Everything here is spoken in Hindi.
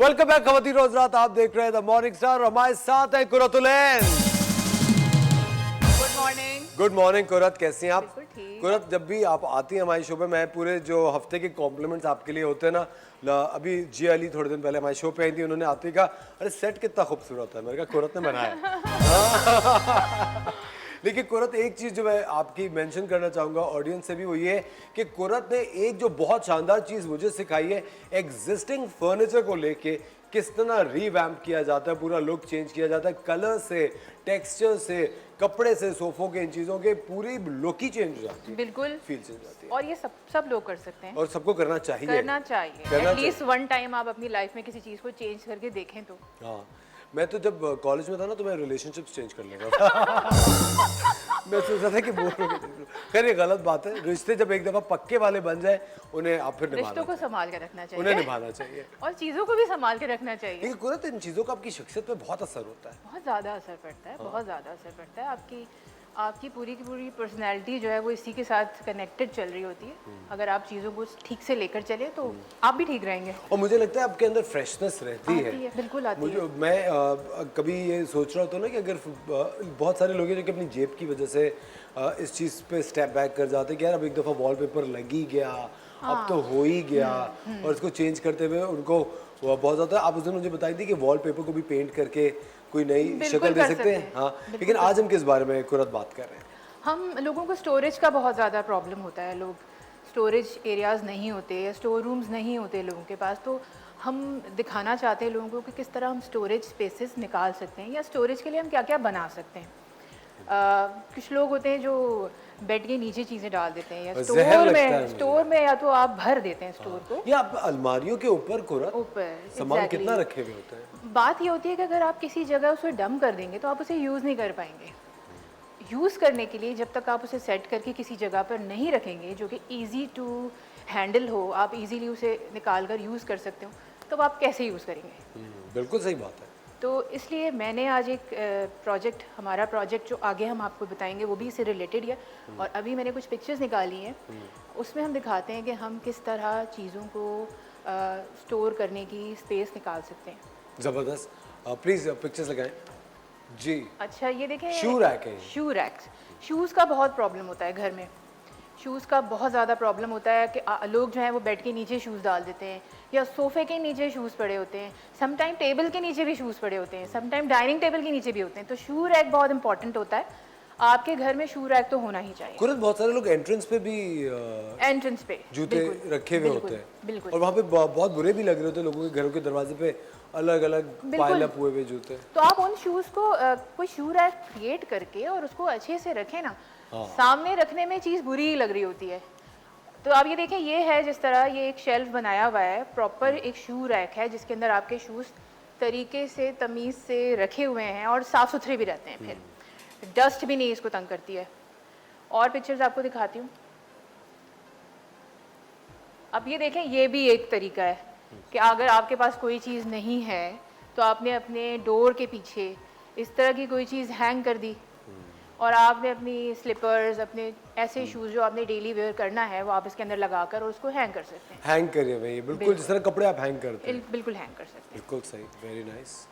वेलकम बैक खवती रोज रात, आप देख रहे हैं द मॉर्निंग स्टार। हमारे साथ है Quratulain. Good morning. Good morning Qurat, कैसी हैं आप? बिल्कुल ठीक। कुरत, जब भी आप आती हैं हमारे शो पे, मैं पूरे जो हफ्ते के कॉम्प्लीमेंट्स आपके लिए होते हैं ना, अभी जी अली थोड़े दिन पहले हमारे शो पे आई थी, उन्होंने आते ही कहा अरे सेट कितना खूबसूरत है। मैंने कहा कुरत ने बनाया लेकिन कुरत, एक चीज़ जो मैं आपकी मेंशन करना चाहूँगा ऑडियंस से भी, वो ये है कि कुरत ने एक जो बहुत शानदार चीज़ मुझे सिखाई है, एग्जिस्टिंग फर्नीचर को लेके किस तरह रीवैम्प किया जाता है, पूरा लुक चेंज किया जाता है, कलर से, टेक्सचर से, कपड़े से, सोफों के, इन चीज़ों के पूरी लुक ही चेंज हो जाती है, बिल्कुल फील चेंज हो जाती है। और ये सब लोग कर सकते हैं और सबको करना चाहिए, एटलीस्ट वन टाइम आप अपनी लाइफ में किसी चीज़ को चेंज करके देखें तो। हाँ, मैं तो जब कॉलेज में था ना, तो मैं रिलेशनशिप्स चेंज कर लगा था मैं सोच रहा था कि बोर हो गया। खैर ये गलत बात है, रिश्ते जब एक दफ़ा पक्के वाले बन जाए, उन्हें आप फिर निभाना रिश्तों को चाहिए। संभाल के रखना चाहिए, उन्हें निभाना चाहिए। और चीज़ों को भी संभाल के रखना चाहिए। लेकिन कुरत, इन चीज़ों का आपकी शख्सियत पे बहुत असर होता है। बहुत ज़्यादा असर पड़ता है, बहुत ज़्यादा असर पड़ता है। आपकी पूरी की पूरी पर्सनैलिटी जो है वो इसी के साथ कनेक्टेड चल रही होती है। अगर आप चीज़ों को ठीक से लेकर चले तो आप भी ठीक रहेंगे। और मुझे लगता है आपके अंदर फ्रेशनेस रहती है। बिल्कुल आती मुझे है। मैं कभी ये सोच रहा होता हूँ ना कि अगर बहुत सारे लोग हैं जो कि अपनी जेब की वजह से इस चीज़ पे स्टेप बैक कर जाते हैं कि यार अब एक दफ़ा वॉलपेपर लग ही गया, अब तो हो ही गया, और इसको चेंज करते हुए उनको वो बहुत ज़्यादा। आप उस दिन मुझे बताई थी कि वॉलपेपर को भी पेंट करके कोई नई शक्ल दे सकते हैं। हाँ, लेकिन आज हम किस बारे में कुरत बात कर रहे हैं? हम लोगों को स्टोरेज का बहुत ज़्यादा प्रॉब्लम होता है। लोग स्टोरेज एरियाज़ नहीं होते या स्टोर रूम्स नहीं होते लोगों के पास, तो हम दिखाना चाहते हैं लोगों को कि किस तरह हम स्टोरेज स्पेसेस निकाल सकते हैं या स्टोरेज के लिए हम क्या क्या बना सकते हैं। कुछ लोग होते हैं जो बेड के नीचे चीज़ें डाल देते हैं या स्टोर में या तो आप भर देते हैं स्टोर को, या आप अलमारियों के ऊपर कुरत ऊपर सामान कितना रखे हुए होते हैं। बात ये होती है कि अगर आप किसी जगह उसे डंप कर देंगे तो आप उसे यूज़ नहीं कर पाएंगे। यूज़ करने के लिए जब तक आप उसे सेट करके किसी जगह पर नहीं रखेंगे जो कि ईजी टू हैंडल हो, आप इजीली उसे निकाल कर यूज़ कर सकते हो, तो आप कैसे यूज़ करेंगे? बिल्कुल सही बात है। तो इसलिए मैंने आज एक प्रोजेक्ट, हमारा प्रोजेक्ट जो आगे हम आपको बताएंगे वो भी इससे रिलेटेड है, और अभी मैंने कुछ पिक्चर्स निकाली हैं, उसमें हम दिखाते हैं कि हम किस तरह चीज़ों को स्टोर करने की स्पेस निकाल सकते हैं। ज़बरदस्त, प्लीज़ पिक्चर्स लगाएं जी। अच्छा, ये देखें, शू रैक है। शू रैक्स। शूज़ का बहुत प्रॉब्लम होता है घर में, शूज़ का बहुत ज़्यादा प्रॉब्लम होता है कि लोग जो हैं वो बेड के नीचे शूज़ डाल देते हैं या सोफ़े के नीचे शूज़ पड़े होते हैं, समटाइम टेबल के नीचे भी शूज़ पड़े होते हैं, समटाइम डाइनिंग टेबल के नीचे भी होते हैं। तो शू रैक बहुत इंपॉर्टेंट होता है, आपके घर में शू रैक तो होना ही चाहिए। कुरत, बहुत सारे लोग एंट्रेंस पे भी एंट्रेंस पे जूते रखे हुए होते हैं, बिल्कुल, और वहाँ पे बहुत बुरे भी लग रहे होते हैं लोगों के घरों के दरवाजे पे, अलग अलग पाइल अप हुए हुए जूते। तो आप उन शूज़ को कोई शू रैक क्रिएट करके और उसको अच्छे से रखें ना। सामने रखने में चीज़ बुरी ही लग रही होती है। तो आप ये देखें, ये है जिस तरह ये एक शेल्फ बनाया हुआ है, प्रॉपर एक शू रैक है जिसके अंदर आपके शूज़ तरीके से तमीज़ से रखे हुए हैं और साफ़ सुथरे भी रहते हैं, फिर डस्ट भी नहीं इसको तंग करती है। और पिक्चर्स आपको दिखाती हूँ। अब ये देखें, ये भी एक तरीका है कि अगर आपके पास कोई चीज़ नहीं है तो आपने अपने डोर के पीछे इस तरह की कोई चीज़ हैंग कर दी, और आपने अपनी स्लीपर्स, अपने ऐसे शूज़ जो आपने डेली वेयर करना है वो आप इसके अंदर लगाकर और उसको हैंग कर सकते हैं। हैंग करिए भाई, बिल्कुल जिस तरह कपड़े आप हैंग करते हैं, बिल्कुल हैंग कर सकते हैं। बिल्कुल सही, वेरी नाइस।